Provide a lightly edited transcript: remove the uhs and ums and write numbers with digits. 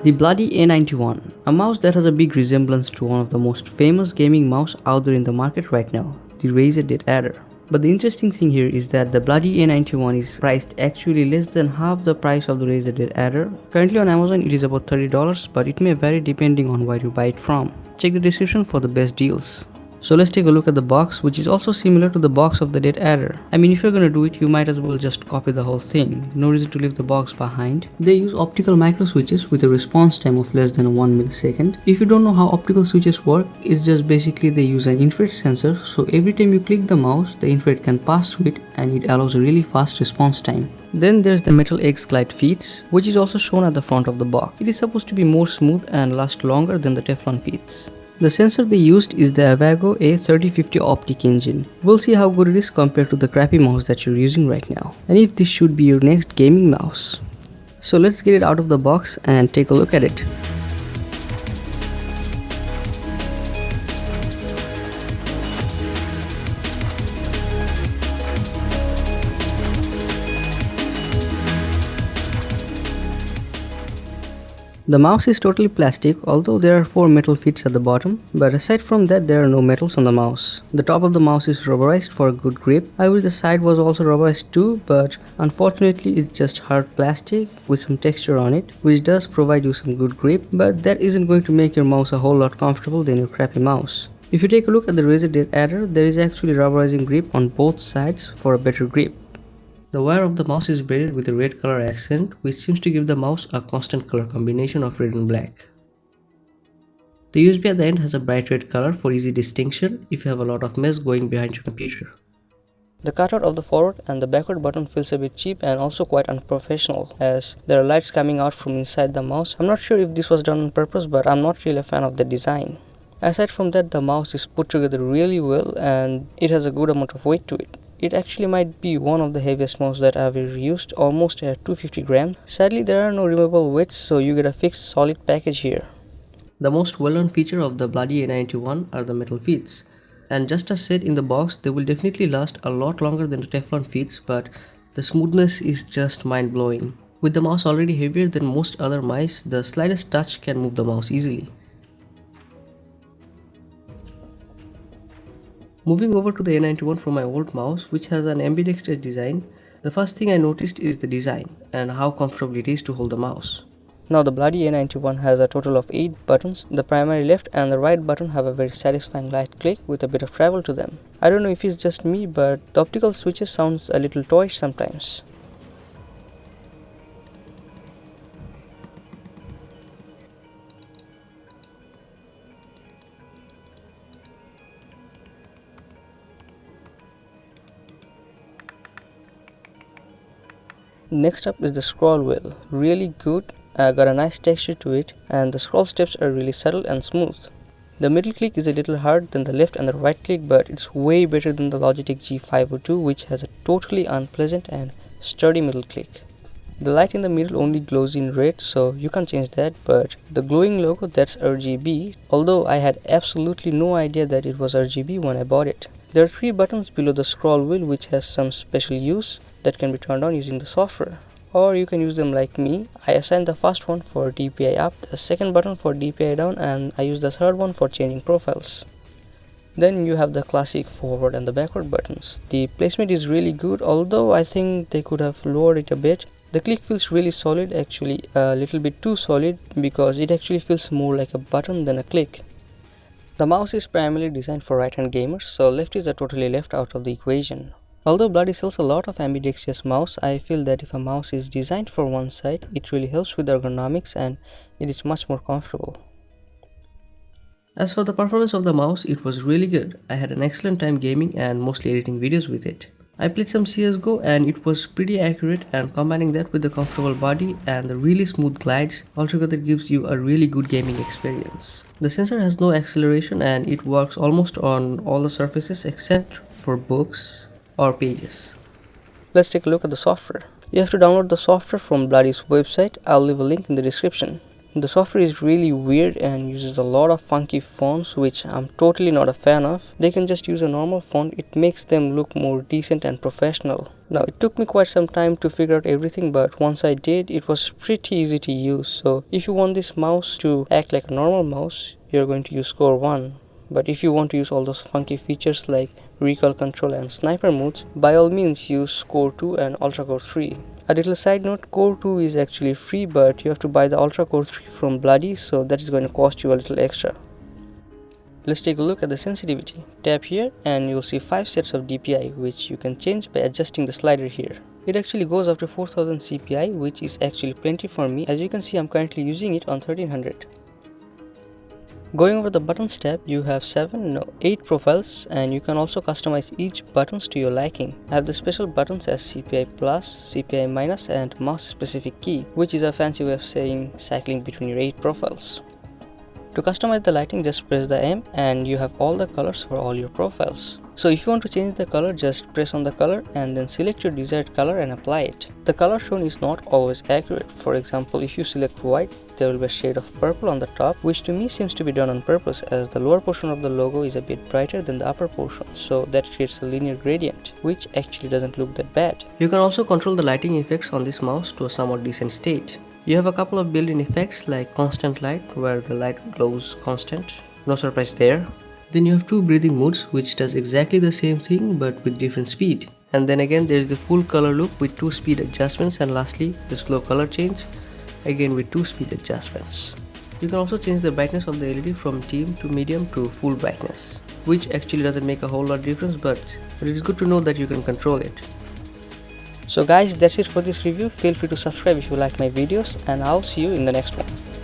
The bloody A91, a mouse that has a big resemblance to one of the most famous gaming mouse out there in the market right now, the Razer Deathadder. But the interesting thing here is that the bloody A91 is priced actually less than half the price of the Razer Deathadder. Currently on Amazon it is about $30, but it may vary depending on where you buy it from. Check the description for the best deals. So let's take a look at the box, which is also similar to the box of the Deathadder. I mean, if you're gonna do it, you might as well just copy the whole thing. No reason to leave the box behind. They use optical micro switches with a response time of less than 1 millisecond. If you don't know how optical switches work, it's just basically they use an infrared sensor, so every time you click the mouse, the infrared can pass through it and it allows a really fast response time. Then there's the metal X-Glide feet, which is also shown at the front of the box. It is supposed to be more smooth and last longer than the Teflon feet. The sensor they used is the Avago A3050 Optic engine. We'll see how good it is compared to the crappy mouse that you're using right now, and if this should be your next gaming mouse. So let's get it out of the box and take a look at it. The mouse is totally plastic, although there are 4 metal feet at the bottom, but aside from that there are no metals on the mouse. The top of the mouse is rubberized for a good grip. I wish the side was also rubberized too, but unfortunately it's just hard plastic with some texture on it, which does provide you some good grip, but that isn't going to make your mouse a whole lot comfortable than your crappy mouse. If you take a look at the Razer Deathadder, there is actually rubberizing grip on both sides for a better grip. The wire of the mouse is braided with a red color accent, which seems to give the mouse a constant color combination of red and black. The USB at the end has a bright red color for easy distinction if you have a lot of mess going behind your computer. The cutout of the forward and the backward button feels a bit cheap and also quite unprofessional, as there are lights coming out from inside the mouse. I'm not sure if this was done on purpose, but I'm not really a fan of the design. Aside from that, the mouse is put together really well and it has a good amount of weight to it. It actually might be one of the heaviest mouse that I've ever used, almost at 250 grams. Sadly, there are no removable weights, so you get a fixed solid package here. The most well-known feature of the bloody A91 are the metal feet, and just as said in the box, they will definitely last a lot longer than the Teflon feet, but the smoothness is just mind-blowing. With the mouse already heavier than most other mice, the slightest touch can move the mouse easily. Moving over to the A91 from my old mouse, which has an ambidextrous design, the first thing I noticed is the design and how comfortable it is to hold the mouse. Now the bloody A91 has a total of 8 buttons. The primary left and the right button have a very satisfying light click with a bit of travel to them. I don't know if it's just me, but the optical switches sounds a little toyish sometimes. Next up is the scroll wheel, really good, got a nice texture to it, and the scroll steps are really subtle and smooth. The middle click is a little hard than the left and the right click, but it's way better than the Logitech G502, which has a totally unpleasant and sturdy middle click. The light in the middle only glows in red, so you can change that, but the glowing logo, that's RGB, although I had absolutely no idea that it was RGB when I bought it. There are 3 buttons below the scroll wheel which has some special use that can be turned on using the software, or you can use them like me. I assigned the first one for DPI up, the second button for DPI down, and I use the third one for changing profiles. Then you have the classic forward and the backward buttons. The placement is really good, although I think they could have lowered it a bit. The click feels really solid, actually a little bit too solid, because it actually feels more like a button than a click. The mouse is primarily designed for right-hand gamers, so lefties are totally left out of the equation. Although Bloody sells a lot of ambidextrous mouse, I feel that if a mouse is designed for one side, it really helps with ergonomics and it is much more comfortable. As for the performance of the mouse, it was really good. I had an excellent time gaming and mostly editing videos with it. I played some CSGO and it was pretty accurate, and combining that with the comfortable body and the really smooth glides, altogether gives you a really good gaming experience. The sensor has no acceleration and it works almost on all the surfaces except for books or pages. Let's take a look at the software. You have to download the software from Bloody's website. I'll leave a link in the description. The software is really weird and uses a lot of funky fonts which I'm totally not a fan of. They can just use a normal font, it makes them look more decent and professional. Now it took me quite some time to figure out everything, but once I did, it was pretty easy to use. So if you want this mouse to act like a normal mouse, you're going to use Core 1. But if you want to use all those funky features like recoil control and sniper modes, by all means use Core 2 and Ultra Core 3. A little side note, Core 2 is actually free, but you have to buy the Ultra Core 3 from Bloody, so that is going to cost you a little extra. Let's take a look at the sensitivity. Tap here and you'll see 5 sets of DPI, which you can change by adjusting the slider here. It actually goes up to 4000 CPI, which is actually plenty for me. As you can see, I'm currently using it on 1300. Going over the buttons tab, you have 8 profiles, and you can also customize each buttons to your liking. I have the special buttons as CPI plus, CPI minus and mouse specific key, which is a fancy way of saying cycling between your 8 profiles. To customize the lighting, just press the M and you have all the colors for all your profiles. So if you want to change the color, just press on the color and then select your desired color and apply it. The color shown is not always accurate. For example, if you select white, there will be a shade of purple on the top, which to me seems to be done on purpose, as the lower portion of the logo is a bit brighter than the upper portion, so that creates a linear gradient, which actually doesn't look that bad. You can also control the lighting effects on this mouse to a somewhat decent state. You have a couple of built-in effects like constant light, where the light glows constant, no surprise there. Then you have 2 breathing modes, which does exactly the same thing but with different speed. And then again there is the full color loop with 2 speed adjustments, and lastly the slow color change, again with 2 speed adjustments. You can also change the brightness of the LED from dim to medium to full brightness, which actually doesn't make a whole lot of difference, but it is good to know that you can control it. So guys, that's it for this review. Feel free to subscribe if you like my videos, and I'll see you in the next one.